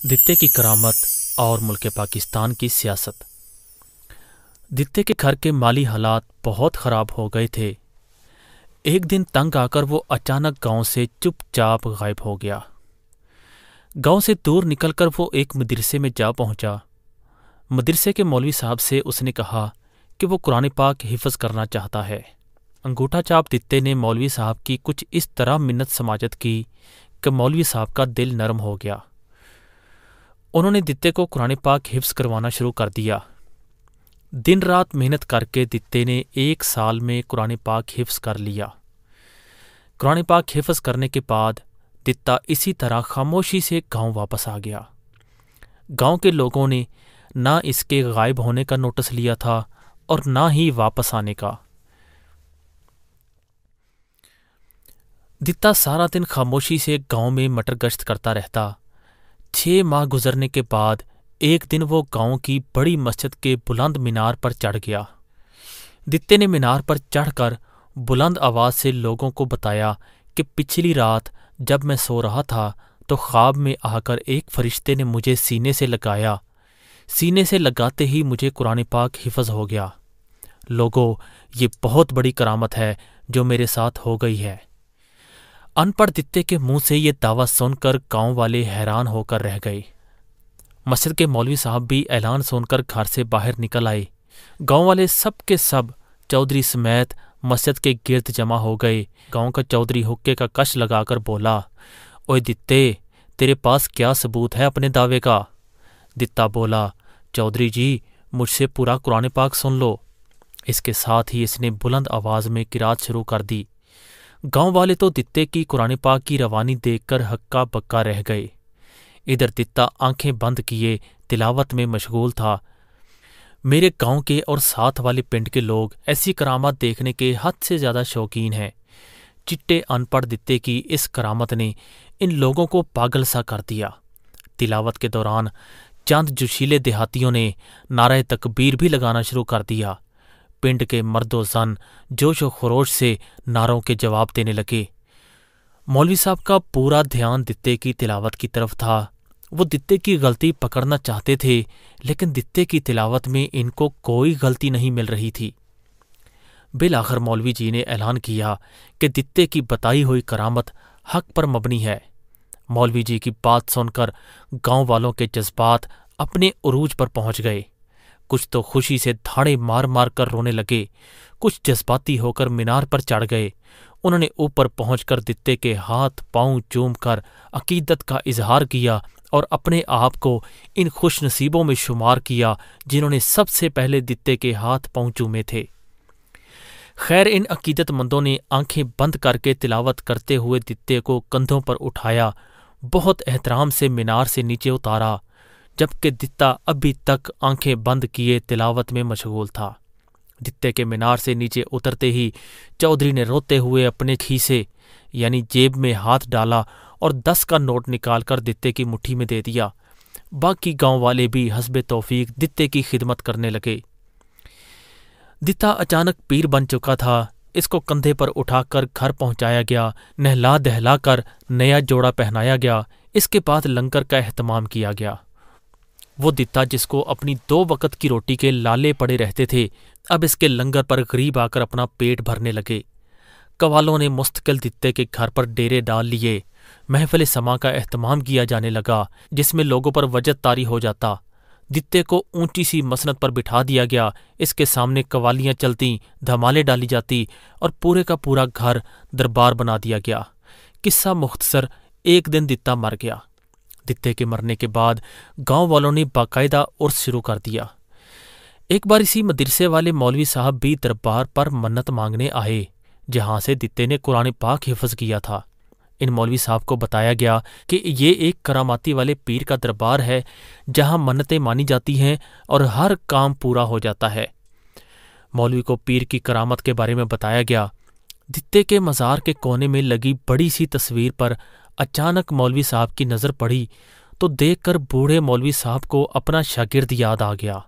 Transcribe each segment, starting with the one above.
दित्ते की करामत और मुल्क पाकिस्तान की सियासत। दित्ते के घर के माली हालात बहुत ख़राब हो गए थे। एक दिन तंग आकर वो अचानक गांव से चुपचाप गायब हो गया। गांव से दूर निकलकर वो एक मदरसे में जा पहुंचा। मदरसे के मौलवी साहब से उसने कहा कि वो कुरान पाक हिफ्ज़ करना चाहता है। अंगूठा छाप दित्ते ने मौलवी साहब की कुछ इस तरह मिन्नत समाजत की कि मौलवी साहब का दिल नरम हो गया। उन्होंने दित्ते को कुरान पाक हिफ्ज़ करवाना शुरू कर दिया। दिन रात मेहनत करके दित्ते ने 1 साल में कुरान पाक हिफ्ज़ कर लिया। कुरान पाक हिफ्ज़ करने के बाद दित्ता इसी तरह खामोशी से गांव वापस आ गया। गांव के लोगों ने ना इसके गायब होने का नोटिस लिया था और ना ही वापस आने का। दित्ता सारा दिन खामोशी से गांव में मटर गश्त करता रहता। 6 माह गुजरने के बाद एक दिन वो गांव की बड़ी मस्जिद के बुलंद मीनार पर चढ़ गया। दित्ते ने मीनार पर चढ़कर बुलंद आवाज़ से लोगों को बताया कि पिछली रात जब मैं सो रहा था तो ख्वाब में आकर एक फरिश्ते ने मुझे सीने से लगाया। सीने से लगाते ही मुझे कुरान पाक हिफ्ज़ हो गया। लोगों, ये बहुत बड़ी करामत है जो मेरे साथ हो गई है। अनपढ़ दित्ते के मुंह से ये दावा सुनकर गांव वाले हैरान होकर रह गए। मस्जिद के मौलवी साहब भी ऐलान सुनकर घर से बाहर निकल आए। गांव वाले सब के सब चौधरी समेत मस्जिद के गिर्द जमा हो गए। गांव का चौधरी हुक्के का कश लगाकर बोला, ओए दित्ते, तेरे पास क्या सबूत है अपने दावे का? दित्ता बोला, चौधरी जी, मुझसे पूरा कुरान पाक सुन लो। इसके साथ ही इसने बुलंद आवाज़ में किरात शुरू कर दी। गांव वाले तो दित्ते की कुरान पाक की रवानी देखकर हक्का बक्का रह गए। इधर दित्ता आंखें बंद किए तिलावत में मशगूल था। मेरे गांव के और साथ वाले पिंड के लोग ऐसी करामत देखने के हद से ज़्यादा शौकीन हैं। चिट्टे अनपढ़ दित्ते की इस करामत ने इन लोगों को पागल सा कर दिया। तिलावत के दौरान चंद जोशीले देहातियों ने नारे तकबीर भी लगाना शुरू कर दिया। पिंड के मर्दो ज़न जोश व खरोश से नारों के जवाब देने लगे। मौलवी साहब का पूरा ध्यान दित्ते की तिलावत की तरफ था। वो दित्ते की गलती पकड़ना चाहते थे, लेकिन दित्ते की तिलावत में इनको कोई गलती नहीं मिल रही थी। बिलाखिर मौलवी जी ने ऐलान किया कि दित्ते की बताई हुई करामत हक पर मबनी है। मौलवी जी की बात सुनकर गांव वालों के जज्बात अपने उरूज पर पहुंच गए। कुछ तो खुशी से धाड़े मार मार कर रोने लगे, कुछ जज्बाती होकर मीनार पर चढ़ गए। उन्होंने ऊपर पहुंचकर दित्ते के हाथ पांव चूम कर अकीदत का इजहार किया और अपने आप को इन खुश नसीबों में शुमार किया जिन्होंने सबसे पहले दित्ते के हाथ पांव चूमे थे। खैर, इन अकीदतमंदों ने आंखें बंद करके तिलावत करते हुए दित्ते को कंधों पर उठाया, बहुत एहतराम से मीनार से नीचे उतारा, जबकि दित्ता अभी तक आंखें बंद किए तिलावत में मशगूल था। दित्ते के मीनार से नीचे उतरते ही चौधरी ने रोते हुए अपने खीसे यानी जेब में हाथ डाला और 10 का नोट निकालकर दित्ते की मुट्ठी में दे दिया। बाकी गांव वाले भी हस्बे तौफीक दित्ते की खिदमत करने लगे। दित्ता अचानक पीर बन चुका था। इसको कंधे पर उठाकर घर पहुंचाया गया, नहला दहला कर नया जोड़ा पहनाया गया। इसके बाद लंगर का एहतमाम किया गया। वो दित्ता जिसको अपनी 2 वक्त की रोटी के लाले पड़े रहते थे, अब इसके लंगर पर गरीब आकर अपना पेट भरने लगे। कवालों ने मुस्तकिल दित्ते के घर पर डेरे डाल लिए। महफिल समा का एहतमाम किया जाने लगा, जिसमें लोगों पर वजद तारी हो जाता। दित्ते को ऊंची सी मसनद पर बिठा दिया गया। इसके सामने कवालियां चलती, धमाले डाली जाती और पूरे का पूरा घर दरबार बना दिया गया। किस्सा मुख्तसर, एक दिन दित्ता मर गया। दित्ते के मरने के बाद गांव वालों ने बाकायदा उर्स शुरू कर दिया। एक बार इसी मदरसे वाले मौलवी साहब भी दरबार पर मन्नत मांगने आए, जहां से दित्ते ने कुरान पाक हिफ्ज़ किया था। इन मौलवी साहब को बताया गया कि ये एक करामाती वाले पीर का दरबार है, जहां मन्नतें मानी जाती हैं और हर काम पूरा हो जाता है। मौलवी को पीर की करामत के बारे में बताया गया। दित्ते के मज़ार के कोने में लगी बड़ी सी तस्वीर पर अचानक मौलवी साहब की नज़र पड़ी तो देखकर बूढ़े मौलवी साहब को अपना शागिर्द याद आ गया।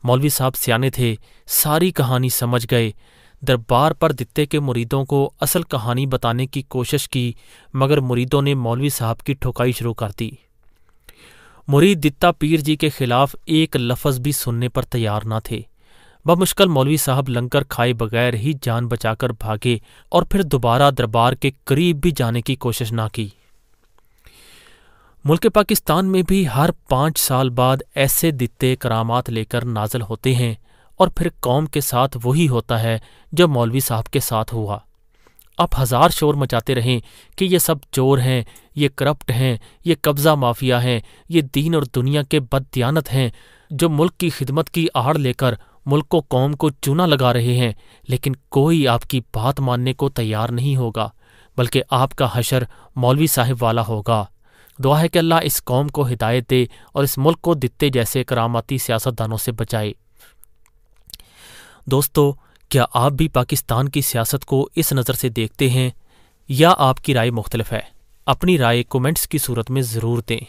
मौलवी साहब सियाने थे, सारी कहानी समझ गए। दरबार पर दित्ते के मुरीदों को असल कहानी बताने की कोशिश की, मगर मुरीदों ने मौलवी साहब की ठुकाई शुरू कर दी। مرید دتا پیر جی کے خلاف ایک لفظ بھی سننے پر تیار نہ تھے۔ بمشکل مولوی صاحب لنگر کھائے بغیر ہی جان بچا کر بھاگے اور پھر دوبارہ دربار کے قریب بھی جانے کی کوشش نہ کی۔ ملک پاکستان میں بھی ہر 5 سال بعد ایسے دتے کرامات لے کر نازل ہوتے ہیں، اور پھر قوم کے ساتھ وہی ہوتا ہے جو مولوی صاحب کے ساتھ ہوا۔ آپ ہزار شور مچاتے رہیں کہ یہ سب چور ہیں، یہ کرپٹ ہیں، یہ قبضہ مافیا ہیں، یہ دین اور دنیا کے بددیانت ہیں جو ملک کی خدمت کی آڑ لے کر ملک و قوم کو چونا لگا رہے ہیں، لیکن کوئی آپ کی بات ماننے کو تیار نہیں ہوگا، بلکہ آپ کا حشر مولوی صاحب والا ہوگا۔ دعا ہے کہ اللہ اس قوم کو ہدایت دے اور اس ملک کو دتے جیسے کراماتی سیاستدانوں سے بچائے۔ دوستو، کیا آپ بھی پاکستان کی سیاست کو اس نظر سے دیکھتے ہیں یا آپ کی رائے مختلف ہے؟ اپنی رائے کومنٹس کی صورت میں ضرور دیں۔